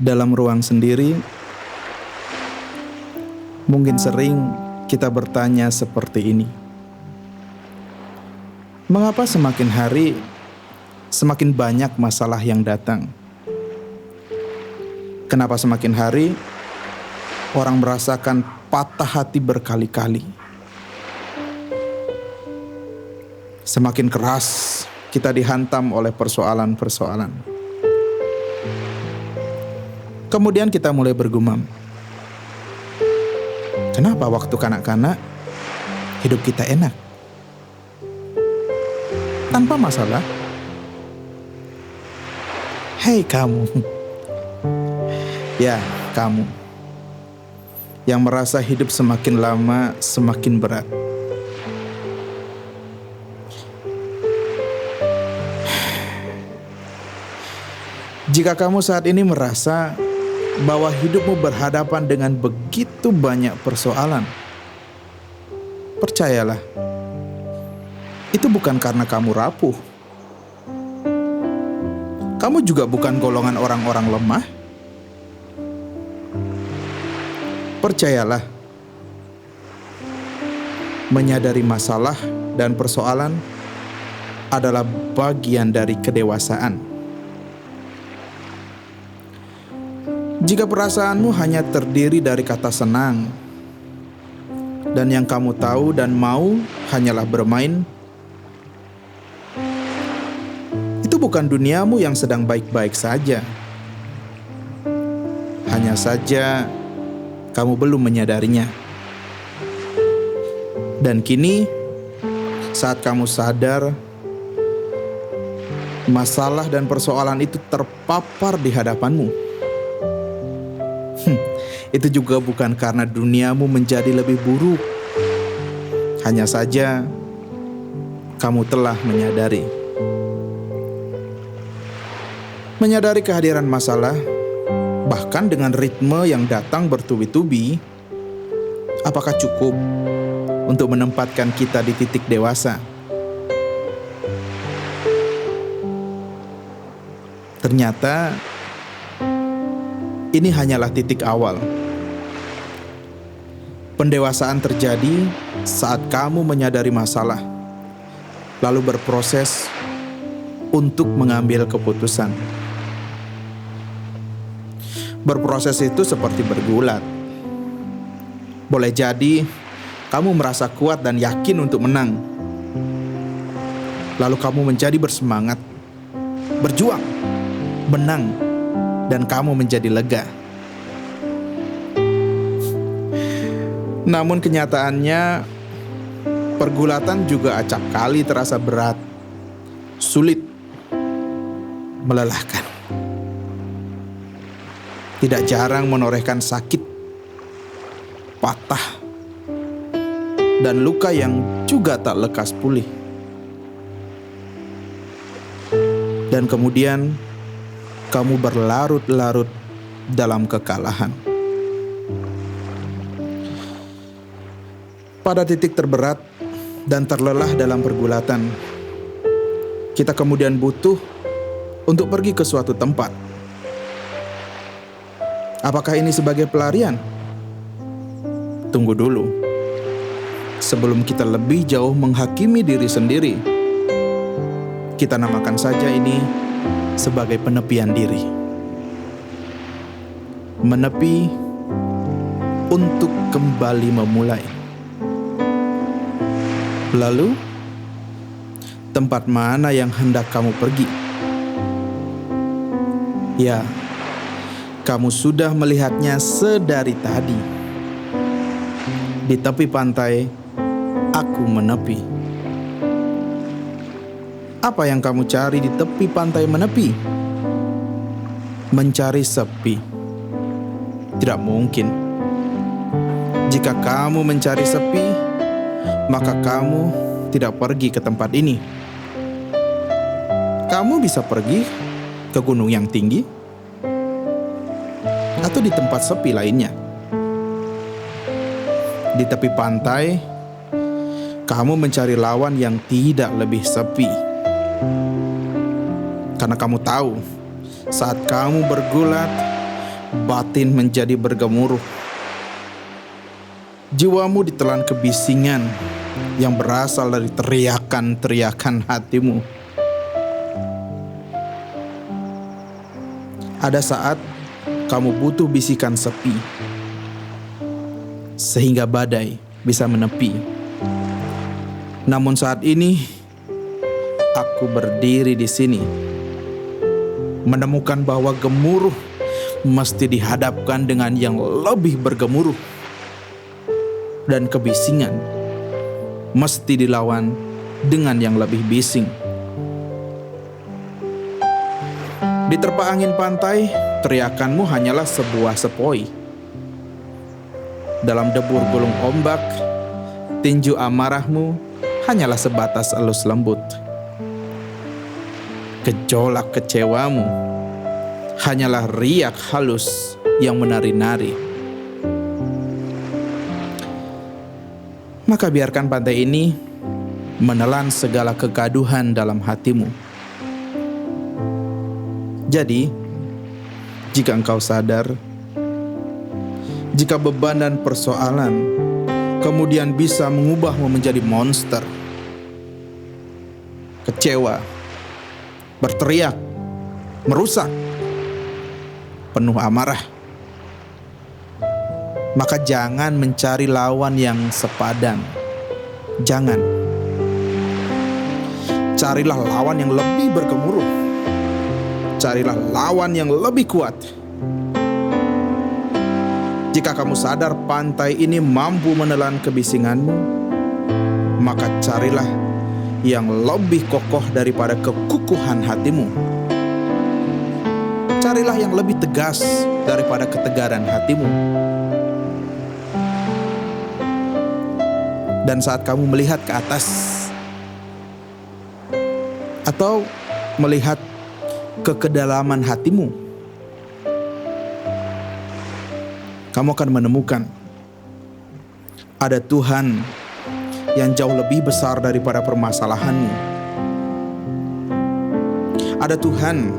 Dalam ruang sendiri, mungkin sering kita bertanya seperti ini. Mengapa semakin hari, semakin banyak masalah yang datang? Kenapa semakin hari, orang merasakan patah hati berkali-kali? Semakin keras kita dihantam oleh persoalan-persoalan. Kemudian kita mulai bergumam, kenapa waktu kanak-kanak hidup kita enak? Tanpa masalah. Hei kamu. Ya, kamu. Yang merasa hidup semakin lama semakin berat. Jika kamu saat ini merasa bahwa hidupmu berhadapan dengan begitu banyak persoalan, percayalah, itu bukan karena kamu rapuh. Kamu juga bukan golongan orang-orang lemah. Percayalah, menyadari masalah dan persoalan adalah bagian dari kedewasaan. Jika perasaanmu hanya terdiri dari kata senang, dan yang kamu tahu dan mau hanyalah bermain, itu bukan duniamu yang sedang baik-baik saja. Hanya saja kamu belum menyadarinya. Dan kini, saat kamu sadar, masalah dan persoalan itu terpapar di hadapanmu. Itu juga bukan karena duniamu menjadi lebih buruk. Hanya saja kamu telah menyadari. Menyadari kehadiran masalah, bahkan dengan ritme yang datang bertubi-tubi, apakah cukup untuk menempatkan kita di titik dewasa? Ternyata ini hanyalah titik awal. Pendewasaan terjadi saat kamu menyadari masalah, lalu berproses untuk mengambil keputusan. Berproses itu seperti bergulat. Boleh jadi kamu merasa kuat dan yakin untuk menang. Lalu kamu menjadi bersemangat, berjuang, menang, dan kamu menjadi lega. Namun kenyataannya, pergulatan juga acap kali terasa berat, sulit, melelahkan. Tidak jarang menorehkan sakit, patah, dan luka yang juga tak lekas pulih. Dan kemudian, kamu berlarut-larut dalam kekalahan. Pada titik terberat dan terlelah dalam pergulatan, kita kemudian butuh untuk pergi ke suatu tempat. Apakah ini sebagai pelarian? Tunggu dulu. Sebelum kita lebih jauh menghakimi diri sendiri, kita namakan saja ini sebagai penepian diri. Menepi untuk kembali memulai. Lalu, tempat mana yang hendak kamu pergi? Ya, kamu sudah melihatnya sedari tadi. Di tepi pantai, aku menepi. Apa yang kamu cari di tepi pantai menepi? Mencari sepi. Tidak mungkin. Jika kamu mencari sepi, maka kamu tidak pergi ke tempat ini. Kamu bisa pergi ke gunung yang tinggi atau di tempat sepi lainnya. Di tepi pantai, kamu mencari lawan yang tidak lebih sepi. Karena kamu tahu, saat kamu bergulat, batin menjadi bergemuruh. Jiwamu ditelan kebisingan yang berasal dari teriakan-teriakan hatimu. Ada saat kamu butuh bisikan sepi, sehingga badai bisa menepi. Namun saat ini, aku berdiri di sini, menemukan bahwa gemuruh mesti dihadapkan dengan yang lebih bergemuruh. Dan kebisingan mesti dilawan dengan yang lebih bising. Di terpa angin pantai, teriakanmu hanyalah sebuah sepoi. Dalam debur gulung ombak, tinju amarahmu hanyalah sebatas elus lembut. Gejolak kecewamu hanyalah riak halus yang menari-nari. Maka biarkan pantai ini menelan segala kegaduhan dalam hatimu. Jadi, jika engkau sadar, jika beban dan persoalan kemudian bisa mengubahmu menjadi monster, kecewa, berteriak, merusak, penuh amarah, maka jangan mencari lawan yang sepadan. Jangan. Carilah lawan yang lebih bergemuruh. Carilah lawan yang lebih kuat. Jika kamu sadar pantai ini mampu menelan kebisinganmu, maka carilah yang lebih kokoh daripada kekukuhan hatimu. Carilah yang lebih tegas daripada ketegaran hatimu. Dan saat kamu melihat ke atas atau melihat ke kedalaman hatimu, kamu akan menemukan ada Tuhan yang jauh lebih besar daripada permasalahanmu. Ada Tuhan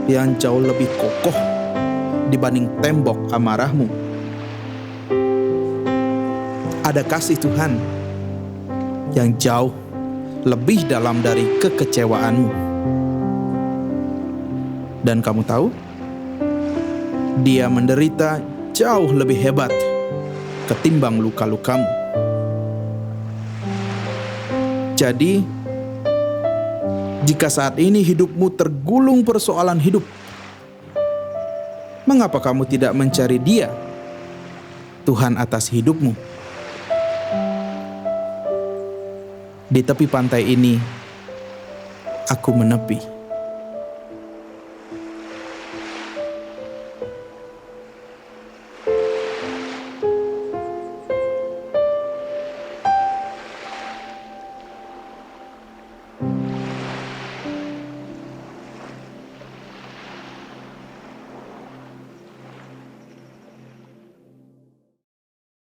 yang jauh lebih kokoh dibanding tembok amarahmu. Ada kasih Tuhan yang jauh lebih dalam dari kekecewaanmu. Dan kamu tahu, Dia menderita jauh lebih hebat ketimbang luka-lukamu. Jadi, jika saat ini hidupmu tergulung persoalan hidup, mengapa kamu tidak mencari Dia, Tuhan atas hidupmu? Di tepi pantai ini, aku menepi.